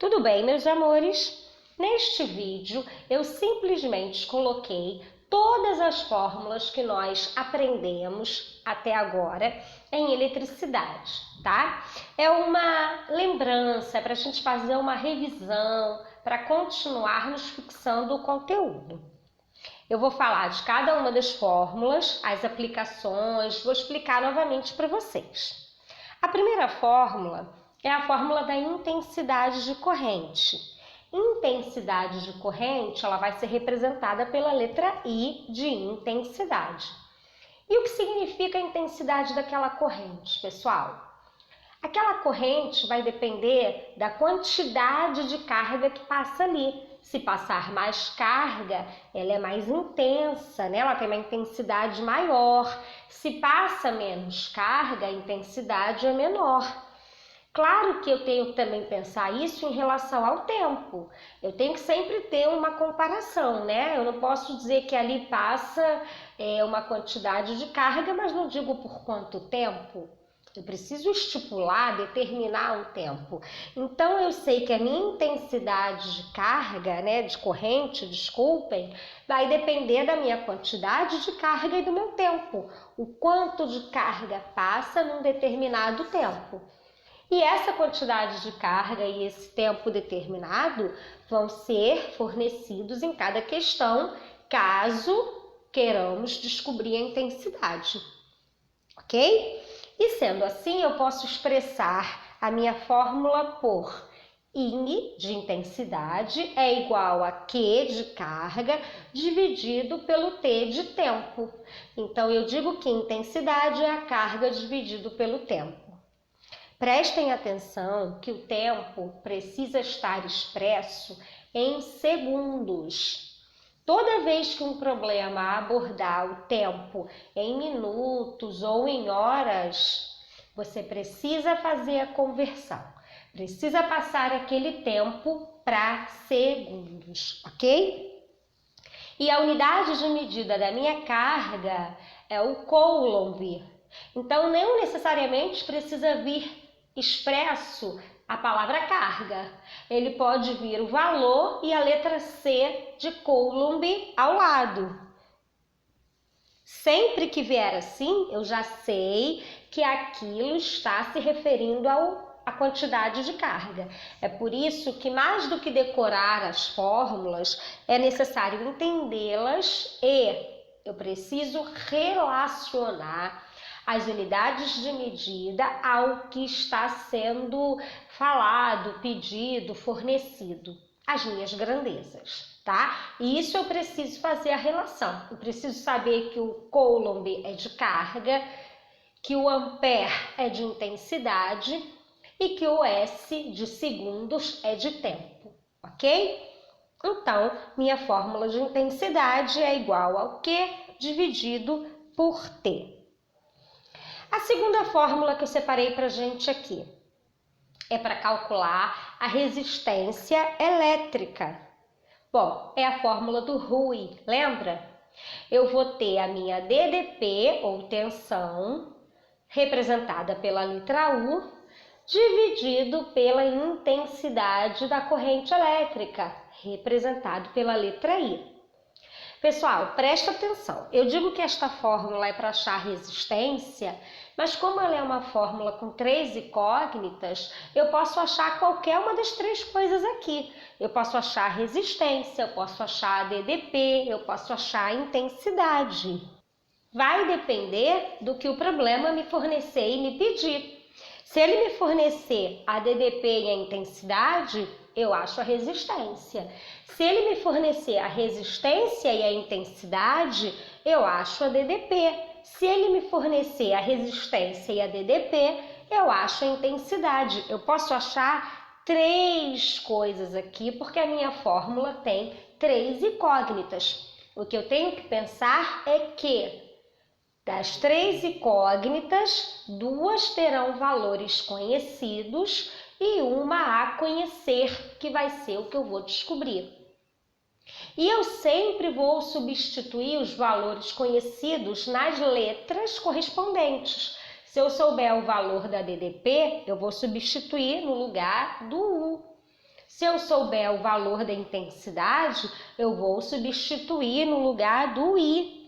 Tudo bem, meus amores? Neste vídeo eu simplesmente coloquei todas as fórmulas que nós aprendemos até agora em eletricidade, tá? É uma lembrança para a gente fazer uma revisão, para continuarmos fixando o conteúdo. Eu vou falar de cada uma das fórmulas, as aplicações, vou explicar novamente para vocês. A primeira fórmula é a fórmula da intensidade de corrente. Intensidade de corrente, ela vai ser representada pela letra I de intensidade. E o que significa a intensidade daquela corrente, pessoal? Aquela corrente vai depender da quantidade de carga que passa ali. Se passar mais carga, ela é mais intensa, né? Ela tem uma intensidade maior. Se passa menos carga, a intensidade é menor. Claro que eu tenho que também pensar isso em relação ao tempo. Eu tenho que sempre ter uma comparação, né? Eu não posso dizer que ali passa uma quantidade de carga, mas não digo por quanto tempo. Eu preciso estipular, determinar um tempo. Então, eu sei que a minha intensidade de carga, né, de corrente, desculpem, vai depender da minha quantidade de carga e do meu tempo. O quanto de carga passa num determinado tempo. E essa quantidade de carga e esse tempo determinado vão ser fornecidos em cada questão, caso queiramos descobrir a intensidade. Ok? E sendo assim, eu posso expressar a minha fórmula por I de intensidade é igual a Q de carga dividido pelo T de tempo. Então, eu digo que intensidade é a carga dividido pelo tempo. Prestem atenção que o tempo precisa estar expresso em segundos. Toda vez que um problema abordar o tempo em minutos ou em horas, você precisa fazer a conversão. Precisa passar aquele tempo para segundos, ok? E a unidade de medida da minha carga é o coulomb. Então, não necessariamente precisa vir expresso a palavra carga. Ele pode vir o valor e a letra C de coulomb ao lado. Sempre que vier assim, eu já sei que aquilo está se referindo à quantidade de carga. É por isso que, mais do que decorar as fórmulas, é necessário entendê-las e eu preciso relacionar as unidades de medida ao que está sendo falado, pedido, fornecido, as minhas grandezas, tá? E isso eu preciso fazer a relação. Eu preciso saber que o coulomb é de carga, que o ampere é de intensidade e que o S de segundos é de tempo, ok? Então, minha fórmula de intensidade é igual ao Q dividido por T. A segunda fórmula que eu separei para a gente aqui é para calcular a resistência elétrica. Bom, é a fórmula do Rouy, lembra? Eu vou ter a minha DDP, ou tensão, representada pela letra U, dividido pela intensidade da corrente elétrica, representado pela letra I. Pessoal, presta atenção. Eu digo que esta fórmula é para achar resistência, mas como ela é uma fórmula com 3 incógnitas, eu posso achar qualquer uma das 3 coisas aqui. Eu posso achar resistência, eu posso achar a DDP, eu posso achar a intensidade. Vai depender do que o problema me fornecer e me pedir. Se ele me fornecer a DDP e a intensidade, eu acho a resistência. Se ele me fornecer a resistência e a intensidade, eu acho a DDP. Se ele me fornecer a resistência e a DDP, eu acho a intensidade. Eu posso achar 3 coisas aqui, porque a minha fórmula tem 3 incógnitas. O que eu tenho que pensar é que das 3 incógnitas, 2 terão valores conhecidos e uma a conhecer, que vai ser o que eu vou descobrir. E eu sempre vou substituir os valores conhecidos nas letras correspondentes. Se eu souber o valor da DDP, eu vou substituir no lugar do U. Se eu souber o valor da intensidade, eu vou substituir no lugar do I.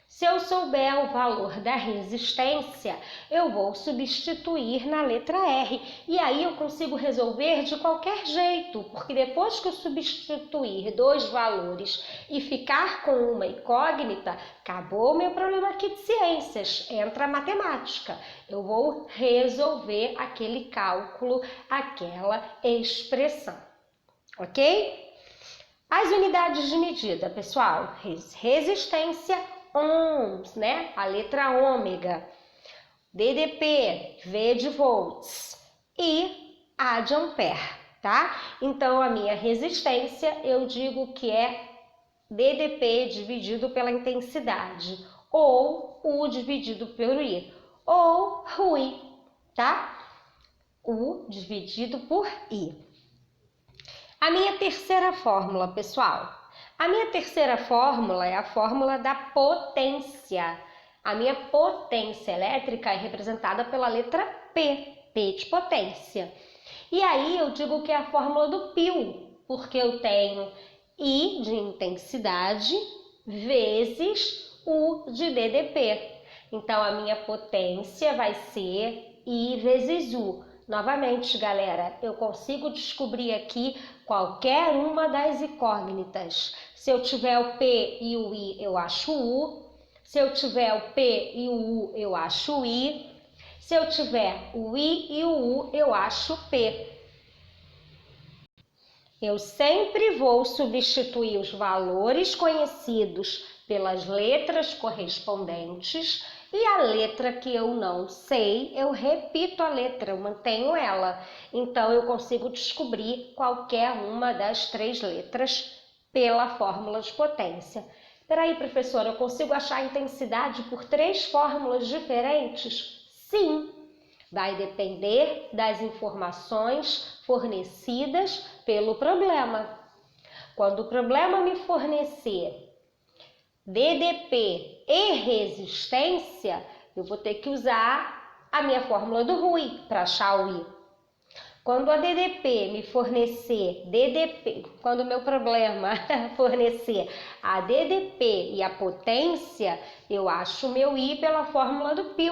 Se eu souber o valor da resistência, eu vou substituir na letra R. E aí eu consigo resolver de qualquer jeito, porque depois que eu substituir dois valores e ficar com uma incógnita, acabou o meu problema aqui de ciências, entra a matemática. Eu vou resolver aquele cálculo, aquela expressão, ok? As unidades de medida, pessoal, resistência, ohms, né? A letra ômega, DDP, V de volts e A de ampere, tá? Então, a minha resistência, eu digo que é DDP dividido pela intensidade, ou U dividido pelo I, ou RUI, tá? U dividido por I. A minha terceira fórmula, pessoal. A minha terceira fórmula é a fórmula da potência. A minha potência elétrica é representada pela letra P, P de potência. E aí eu digo que é a fórmula do π, porque eu tenho I de intensidade vezes U de DDP. Então, a minha potência vai ser I vezes U. Novamente, galera, eu consigo descobrir aqui qualquer uma das incógnitas. Se eu tiver o P e o I, eu acho U. Se eu tiver o P e o U, eu acho I. Se eu tiver o I e o U, eu acho P. Eu sempre vou substituir os valores conhecidos pelas letras correspondentes e a letra que eu não sei, eu repito a letra, eu mantenho ela. Então, eu consigo descobrir qualquer uma das três letras pela fórmula de potência. Peraí, professora, eu consigo achar a intensidade por três fórmulas diferentes? Sim! Vai depender das informações fornecidas pelo problema. Quando o problema me fornecer DDP e resistência, eu vou ter que usar a minha fórmula do RUI para achar o I. Quando a DDP me fornecer DDP, quando o meu problema fornecer a DDP e a potência, eu acho o meu I pela fórmula do π.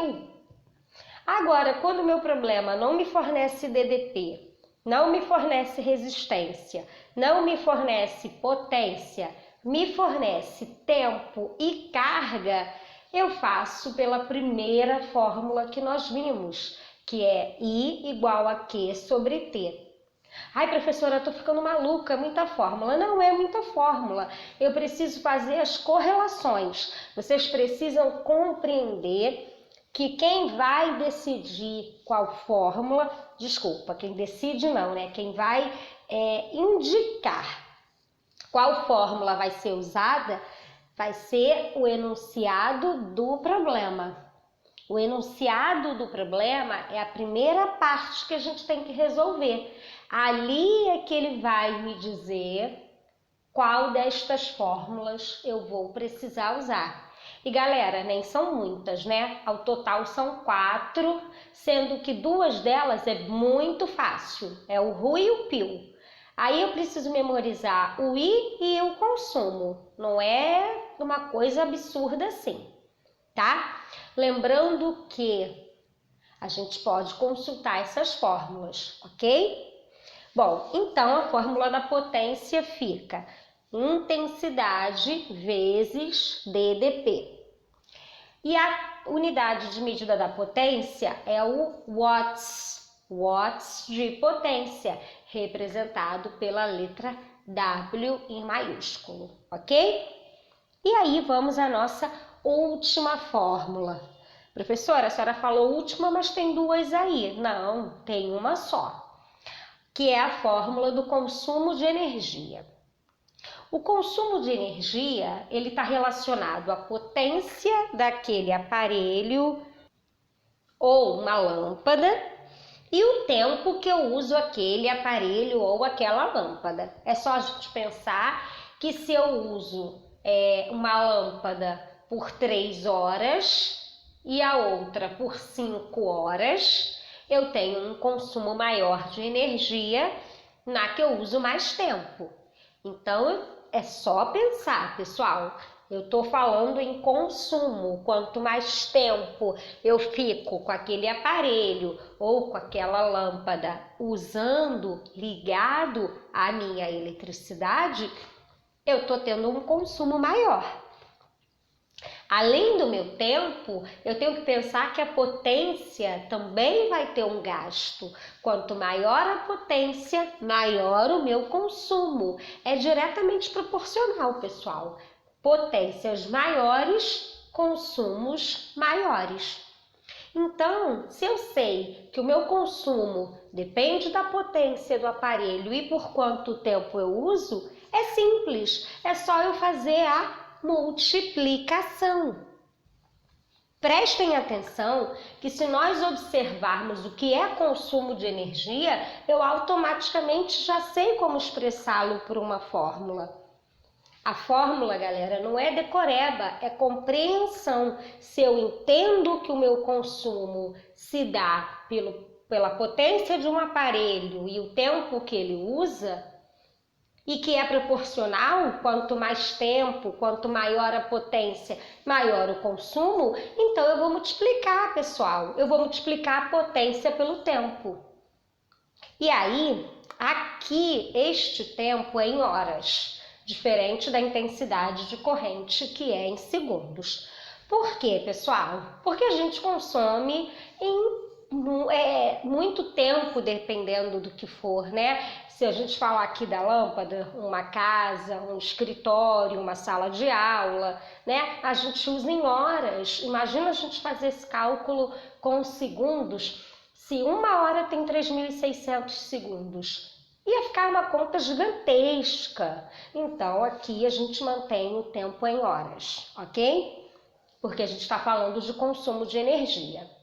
Agora, quando o meu problema não me fornece DDP, não me fornece resistência, não me fornece potência, me fornece tempo e carga, eu faço pela primeira fórmula que nós vimos, que é I igual a Q sobre T. Ai, professora, eu tô ficando maluca, muita fórmula. Não é muita fórmula. Eu preciso fazer as correlações. Vocês precisam compreender que quem vai decidir qual fórmula, quem decide não, né? Quem vai indicar qual fórmula vai ser usada, vai ser o enunciado do problema. O enunciado do problema é a primeira parte que a gente tem que resolver. Ali é que ele vai me dizer qual destas fórmulas eu vou precisar usar. E galera, nem são muitas, né? Ao total são 4, sendo que 2 delas é muito fácil. É o RU e o π. Aí eu preciso memorizar o I e o consumo. Não é uma coisa absurda assim, tá? Lembrando que a gente pode consultar essas fórmulas, ok? Bom, então a fórmula da potência fica intensidade vezes DDP. E a unidade de medida da potência é o watts, watts de potência, representado pela letra W em maiúsculo, ok? E aí vamos à nossa última fórmula. Professora, a senhora falou última, mas tem 2 aí. Não, tem uma só, que é a fórmula do consumo de energia. O consumo de energia, ele está relacionado à potência daquele aparelho ou uma lâmpada e o tempo que eu uso aquele aparelho ou aquela lâmpada. É só a gente pensar que se eu uso uma lâmpada por 3 horas e a outra por 5 horas, eu tenho um consumo maior de energia na que eu uso mais tempo. Então, é só pensar, pessoal. Eu estou falando em consumo. Quanto mais tempo eu fico com aquele aparelho ou com aquela lâmpada usando, ligado à minha eletricidade, eu estou tendo um consumo maior. Além do meu tempo, eu tenho que pensar que a potência também vai ter um gasto. Quanto maior a potência, maior o meu consumo. É diretamente proporcional, pessoal. Potências maiores, consumos maiores. Então, se eu sei que o meu consumo depende da potência do aparelho e por quanto tempo eu uso, é simples, é só eu fazer a multiplicação. Prestem atenção que se nós observarmos o que é consumo de energia, eu automaticamente já sei como expressá-lo por uma fórmula. A fórmula, galera, não é decoreba, é compreensão. Se eu entendo que o meu consumo se dá pela potência de um aparelho e o tempo que ele usa, e que é proporcional, quanto mais tempo, quanto maior a potência, maior o consumo, então eu vou multiplicar, pessoal. Eu vou multiplicar a potência pelo tempo. E aí, aqui, este tempo é em horas, diferente da intensidade de corrente, que é em segundos. Por quê, pessoal? Porque a gente consome em muito tempo, dependendo do que for, né? Se a gente falar aqui da lâmpada, uma casa, um escritório, uma sala de aula, né? A gente usa em horas. Imagina a gente fazer esse cálculo com segundos. Se uma hora tem 3.600 segundos, ia ficar uma conta gigantesca. Então, aqui a gente mantém o tempo em horas, ok? Porque a gente está falando de consumo de energia.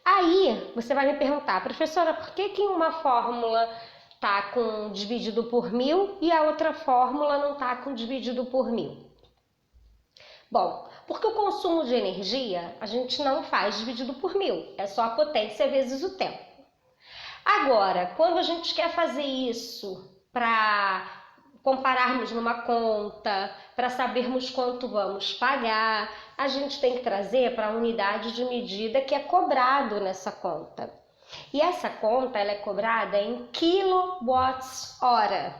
Aí, você vai me perguntar, professora, por que uma fórmula está com dividido por 1000 e a outra fórmula não está com dividido por 1000? Bom, porque o consumo de energia a gente não faz dividido por 1000, é só a potência vezes o tempo. Agora, quando a gente quer fazer isso para compararmos numa conta, para sabermos quanto vamos pagar, a gente tem que trazer para a unidade de medida que é cobrado nessa conta. E essa conta ela é cobrada em quilowatts-hora.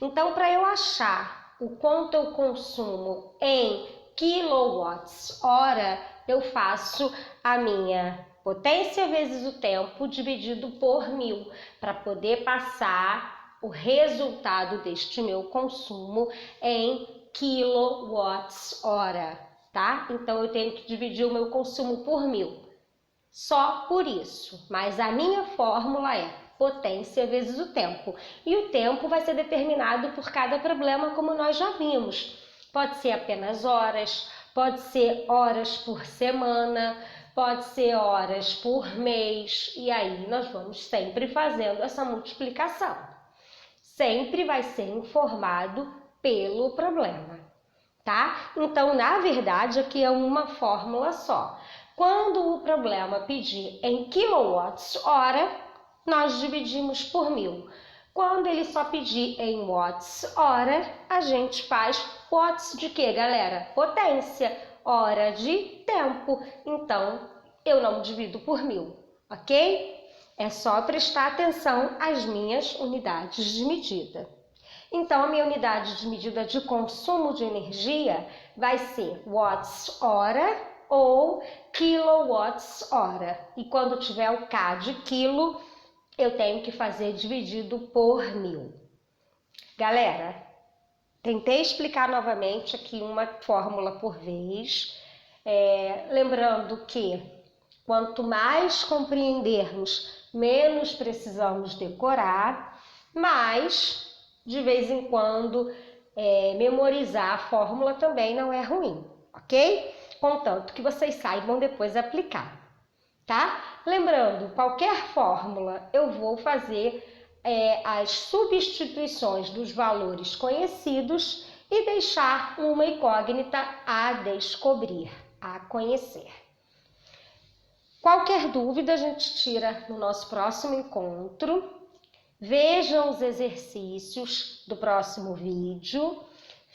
Então, para eu achar o quanto eu consumo em quilowatts-hora, eu faço a minha potência vezes o tempo dividido por 1000, para poder passar o resultado deste meu consumo em quilowatts-hora, tá? Então, eu tenho que dividir o meu consumo por 1000. Só por isso, mas a minha fórmula é potência vezes o tempo. E o tempo vai ser determinado por cada problema, como nós já vimos. Pode ser apenas horas, pode ser horas por semana, pode ser horas por mês, e aí nós vamos sempre fazendo essa multiplicação. Sempre vai ser informado pelo problema, tá? Então, na verdade, aqui é uma fórmula só. Quando o problema pedir em quilowatts-hora, nós dividimos por 1000. Quando ele só pedir em watts-hora, a gente faz watts de quê, galera? Potência, hora de tempo. Então, eu não divido por 1000, ok? É só prestar atenção às minhas unidades de medida. Então, a minha unidade de medida de consumo de energia vai ser watts-hora ou quilowatts-hora. E quando tiver o K de quilo, eu tenho que fazer dividido por 1000. Galera, tentei explicar novamente aqui uma fórmula por vez. Lembrando que quanto mais compreendermos, menos precisamos decorar, mas de vez em quando memorizar a fórmula também não é ruim, ok? Contanto que vocês saibam depois aplicar, tá? Lembrando, qualquer fórmula eu vou fazer as substituições dos valores conhecidos e deixar uma incógnita a descobrir, a conhecer. Qualquer dúvida a gente tira no nosso próximo encontro. vejam os exercícios do próximo vídeo,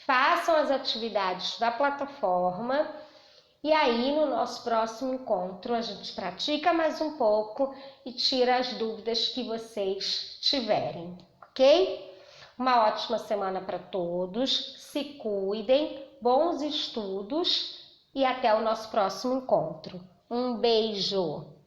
façam as atividades da plataforma e aí no nosso próximo encontro a gente pratica mais um pouco e tira as dúvidas que vocês tiverem, ok? Uma ótima semana para todos, se cuidem, bons estudos e até o nosso próximo encontro. Um beijo!